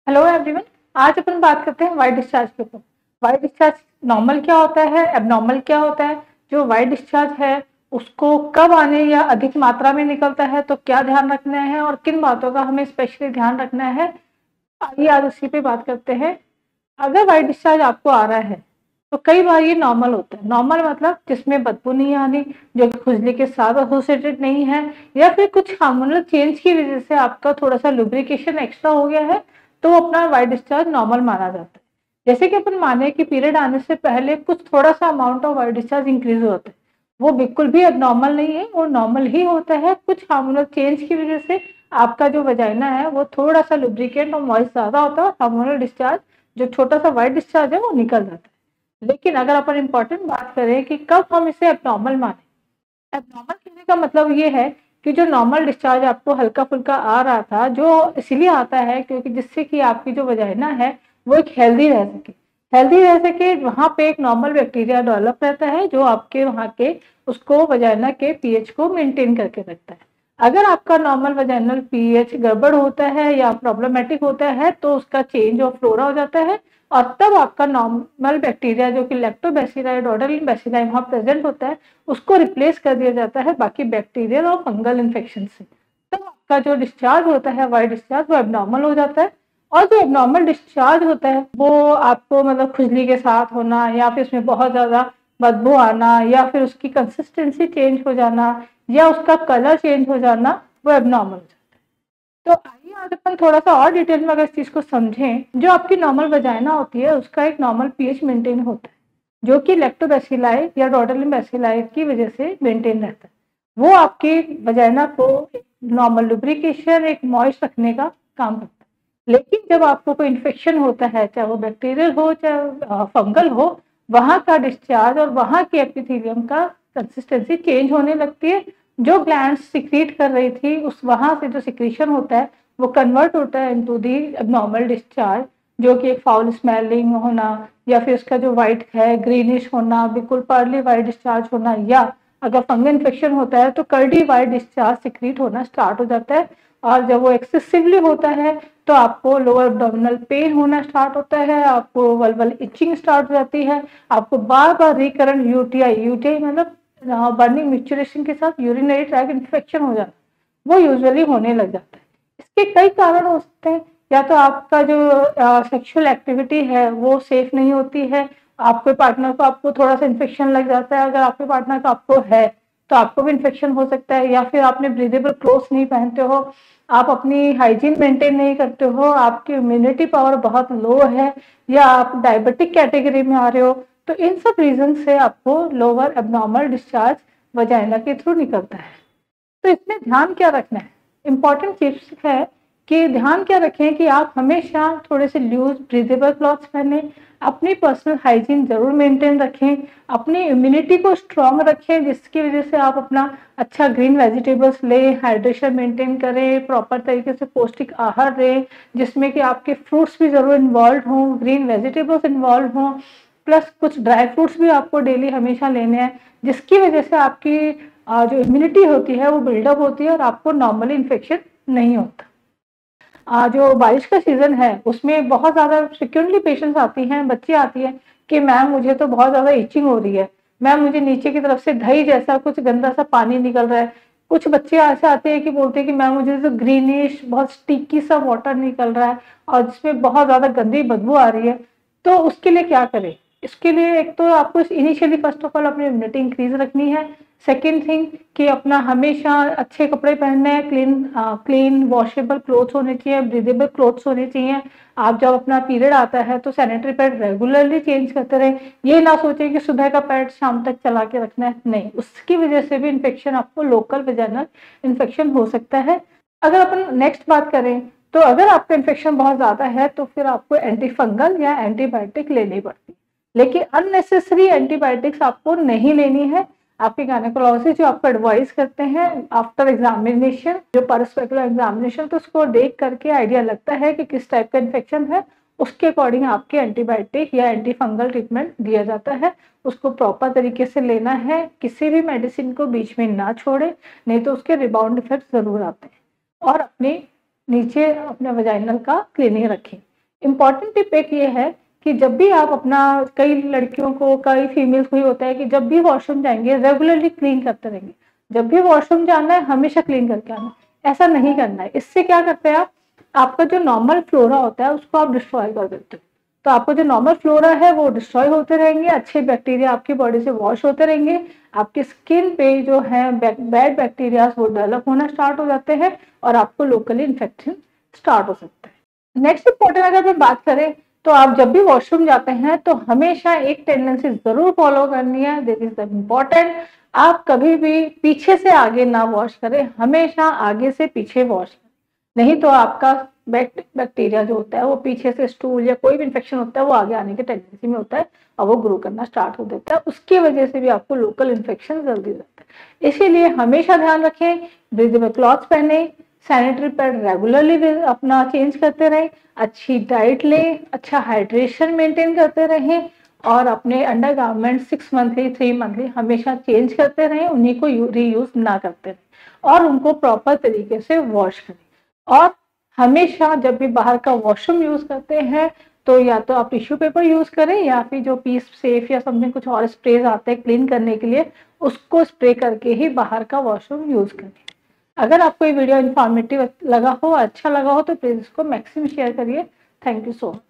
Hello everyone. आज अपन बात करते हैं वाइट डिस्चार्ज के ऊपर। वाइट डिस्चार्ज नॉर्मल क्या होता है, एबनॉर्मल क्या होता है। जो वाइट डिस्चार्ज है उसको कब आने या अधिक मात्रा में निकलता है तो क्या ध्यान रखना है और किन बातों का हमें स्पेशली ध्यान रखना है, आइए आज उसी पे बात करते हैं। अगर वाइट डिस्चार्ज आपको आ रहा है तो कई बार ये नॉर्मल होता है। नॉर्मल मतलब जिसमें बदबू नहीं आनी, जो कि खुजली के साथ एसोसिएटेड नहीं है, या फिर कुछ हार्मोनल चेंज की वजह से आपका थोड़ा सा लुब्रिकेशन एक्स्ट्रा हो गया है, तो वो अपना वाइट डिस्चार्ज नॉर्मल माना जाता है। जैसे कि अपन माने कि पीरियड आने से पहले कुछ थोड़ा सा amount of white discharge increase होता है, वो बिल्कुल भी एबनॉर्मल नहीं है, वो नॉर्मल ही होता है। कुछ हार्मोनल चेंज की वजह से आपका जो वजाइना है वो थोड़ा सा लुब्रिकेंट और मॉइस्ट ज्यादा होता है, हार्मोनल डिस्चार्ज जो छोटा सा वाइट डिस्चार्ज है वो निकल जाता है। लेकिन अगर अपन इम्पोर्टेंट बात करें कि कब हम इसे एबनॉर्मल माने, एबनॉर्मल कहने का मतलब ये है कि जो नॉर्मल डिस्चार्ज आपको हल्का फुल्का आ रहा था, जो इसीलिए आता है क्योंकि जिससे कि आपकी जो वजाइना है वो एक हेल्दी रह सके। हेल्दी रह सके वहां पे एक नॉर्मल बैक्टीरिया डेवलप रहता है जो आपके वहां के उसको वजाइना के पीएच को मेंटेन करके रखता है। अगर आपका नॉर्मल वजाइनल पीएच गड़बड़ होता है या प्रॉब्लमेटिक होता है तो उसका चेंज ऑफ फ्लोरा हो जाता है, और तब आपका नॉर्मल बैक्टीरिया जो कि लैक्टोबैसिलाई डॉर्डरलिन बैसिलाई वहां प्रेजेंट होता है उसको रिप्लेस कर दिया जाता है बाकी बैक्टीरियल और फंगल इन्फेक्शन से। तब आपका जो डिस्चार्ज होता है वाइट डिस्चार्ज वो एबनॉर्मल हो जाता है। और जो एबनॉर्मल डिस्चार्ज होता है वो आपको मतलब खुजली के साथ होना, या फिर उसमें बहुत ज्यादा बदबू आना, या फिर उसकी कंसिस्टेंसी चेंज हो जाना, या उसका कलर चेंज हो जाना, वो एबनॉर्मल हो जाता है। तो आइए आज अपन थोड़ा सा और डिटेल में अगर इस चीज को समझें। जो आपकी नॉर्मल वजाइना होती है उसका एक नॉर्मल पीएच मेंटेन होता है जो कि लैक्टोबैसिलाई या डॉर्डरलिन बैसिलाई की वजह से मेंटेन रहता है। वो आपकी वजाइना को नॉर्मल लुब्रिकेशन एक मॉइस्ट रखने का काम करता है। लेकिन जब आपको कोई इन्फेक्शन होता है, चाहे वो बैक्टीरियल हो चाहे फंगल हो, वहां का डिस्चार्ज और वहां की एपिथेलियम का कंसिस्टेंसी चेंज होने लगती है। जो ग्लैंड सिक्रीट कर रही थी उस वहां से जो सिक्रीशन होता है वो कन्वर्ट होता है इनटू दी एबनॉर्मल डिस्चार्ज, जो कि एक फाउल स्मेलिंग होना, या फिर उसका जो व्हाइट है ग्रीनिश होना, बिल्कुल पर्ली व्हाइट डिस्चार्ज होना, या अगर फंगल इन्फेक्शन होता है तो कर्डी व्हाइट डिस्चार्ज सिक्रीट होना स्टार्ट हो जाता है। और जब वो एक्सेसिवली होता है तो आपको लोअर एब्डोमिनल पेन होना स्टार्ट होता है, आपको वल्वल इचिंग स्टार्ट हो जाती है, आपको बार बार रिकरेंट यूटीआई, यूटीआई मतलब बर्निंग मिक्चुरेशन के साथ यूरिनरी ट्रैक इन्फेक्शन हो जाता है, वो यूजुअली होने लग जाता है। इसके कई कारण हो सकते हैं। या तो आपका जो सेक्सुअल एक्टिविटी है वो सेफ नहीं होती है, आपके पार्टनर को आपको थोड़ा सा इन्फेक्शन लग जाता है, अगर आपके पार्टनर को आपको है तो आपको भी इन्फेक्शन हो सकता है, या फिर आपने ब्रीदेबल क्लोथ्स नहीं पहनते हो, आप अपनी हाइजीन मेंटेन नहीं करते हो, आपकी इम्यूनिटी पावर बहुत लो है, या आप डायबिटिक कैटेगरी में आ रहे हो, तो इन सब रीजन से आपको लोअर एब्नॉर्मल डिस्चार्ज वजाइना के थ्रू निकलता है। तो इसमें ध्यान क्या रखना है, इंपॉर्टेंट टिप्स है कि ध्यान क्या रखें कि आप हमेशा थोड़े से लूज ब्रीदेबल क्लॉथ्स पहने, अपनी पर्सनल हाइजीन जरूर मेंटेन रखें, अपनी इम्यूनिटी को स्ट्रांग रखें जिसकी वजह से आप अपना अच्छा ग्रीन वेजिटेबल्स लें, हाइड्रेशन मेंटेन करें, प्रॉपर तरीके से पौष्टिक आहार लें जिसमें कि आपके फ्रूट्स भी जरूर इन्वॉल्व हों, ग्रीन वेजिटेबल्स इन्वॉल्व हों, प्लस कुछ ड्राई फ्रूट्स भी आपको डेली हमेशा लेने हैं जिसकी वजह से आपकी जो इम्यूनिटी होती है वो बिल्डअप होती है और आपको नॉर्मली इन्फेक्शन नहीं होता। जो बारिश का सीजन है उसमें बहुत ज्यादा फ्रिक्वेंटली पेशेंट्स आती हैं, बच्ची आती है कि मैम मुझे तो बहुत ज्यादा इचिंग हो रही है, मैम मुझे नीचे की तरफ से दही जैसा कुछ गंदा सा पानी निकल रहा है। कुछ बच्चे ऐसे आते हैं कि बोलते हैं कि मैम मुझे तो ग्रीनिश बहुत स्टिकी सा वाटर निकल रहा है और जिसमें बहुत ज्यादा गंदी बदबू आ रही है। तो उसके लिए क्या करें? इसके लिए एक तो आपको इनिशियली फर्स्ट ऑफ ऑल अपनी इम्यूनिटी इंक्रीज रखनी है। सेकेंड थिंग कि अपना हमेशा अच्छे कपड़े पहनने हैं, क्लीन वॉशेबल क्लोथ्स होने चाहिए, ब्रीदेबल क्लोथ्स होने चाहिए। आप जब अपना पीरियड आता है तो सैनिटरी पैड रेगुलरली चेंज करते रहे। ये ना सोचें कि सुबह का पैड शाम तक चला के रखना है, नहीं, उसकी वजह से भी इन्फेक्शन आपको लोकल वेजाइनल इन्फेक्शन हो सकता है। अगर अपन नेक्स्ट बात करें तो अगर आपका इन्फेक्शन बहुत ज्यादा है तो फिर आपको एंटी फंगल या एंटीबायोटिक लेनी पड़ती है, लेकिन अननेसेसरी एंटीबायोटिक्स आपको नहीं लेनी है। आपके गायनेकोलॉजिस्ट जो आपको एडवाइस करते हैं आफ्टर एग्जामिनेशन, जो परस्पेक्टिव एग्जामिनेशन, तो उसको देख करके आइडिया लगता है कि किस टाइप का इन्फेक्शन है, उसके अकॉर्डिंग आपके एंटीबायोटिक या एंटी फंगल ट्रीटमेंट दिया जाता है। उसको प्रॉपर तरीके से लेना है, किसी भी मेडिसिन को बीच में ना छोड़े, नहीं तो उसके रिबाउंड इफेक्ट जरूर आते हैं। और अपने नीचे अपने वजाइनल का क्लीनिंग रखें। इम्पॉर्टेंट टिप एक ये है कि जब भी आप अपना, कई लड़कियों को, कई फीमेल्स को ही होता है कि जब भी वॉशरूम जाएंगे रेगुलरली क्लीन करते रहेंगे, जब भी वॉशरूम जाना है हमेशा क्लीन करके आना है। ऐसा नहीं करना है। इससे क्या करते हैं आप, आपका जो नॉर्मल फ्लोरा होता है उसको आप डिस्ट्रॉय कर देते हो। तो आपका जो नॉर्मल फ्लोरा है वो डिस्ट्रॉय होते रहेंगे, अच्छे बैक्टीरिया आपकी बॉडी से वॉश होते रहेंगे, आपकी स्किन पे जो है बैड बैक्टीरिया वो डेवलप होना स्टार्ट हो जाते हैं और आपको लोकली इन्फेक्शन स्टार्ट हो सकता है। नेक्स्ट इम्पोर्टेंट अगर मैं बात करें तो आप जब भी वॉशरूम जाते हैं तो हमेशा एक टेंडेंसी जरूर फॉलो करनी है, दिस इज द इम्पोर्टेंट। आप कभी भी पीछे से आगे ना वॉश करें, हमेशा आगे से पीछे वॉश करें, नहीं तो आपका बैक्टीरिया जो होता है वो पीछे से स्टूल या कोई भी इन्फेक्शन होता है वो आगे आने की टेंडेंसी में होता है और वो ग्रो करना स्टार्ट हो देता है। उसकी वजह से भी आपको लोकल इन्फेक्शन जल्दी हो जाता है। इसीलिए हमेशा ध्यान रखें, ब्रीदेबल क्लॉथ्स पहने, सैनिटरी पैड रेगुलरली अपना चेंज करते रहें, अच्छी डाइट लें, अच्छा हाइड्रेशन मेंटेन करते रहें और अपने अंडर गारमेंट 6 मंथली 3 मंथली हमेशा चेंज करते रहें, उन्हीं को रीयूज ना करते रहें और उनको प्रॉपर तरीके से वॉश करें। और हमेशा जब भी बाहर का वॉशरूम यूज करते हैं तो या तो आप टिश्यू पेपर यूज करें या फिर जो पीस सेफ या समथिंग कुछ और स्प्रेज आते हैं क्लीन करने के लिए, उसको स्प्रे करके ही बाहर का वॉशरूम यूज करें। अगर आपको ये वीडियो इन्फॉर्मेटिव लगा हो, अच्छा लगा हो तो प्लीज इसको मैक्सिमम शेयर करिए। Thank you so much.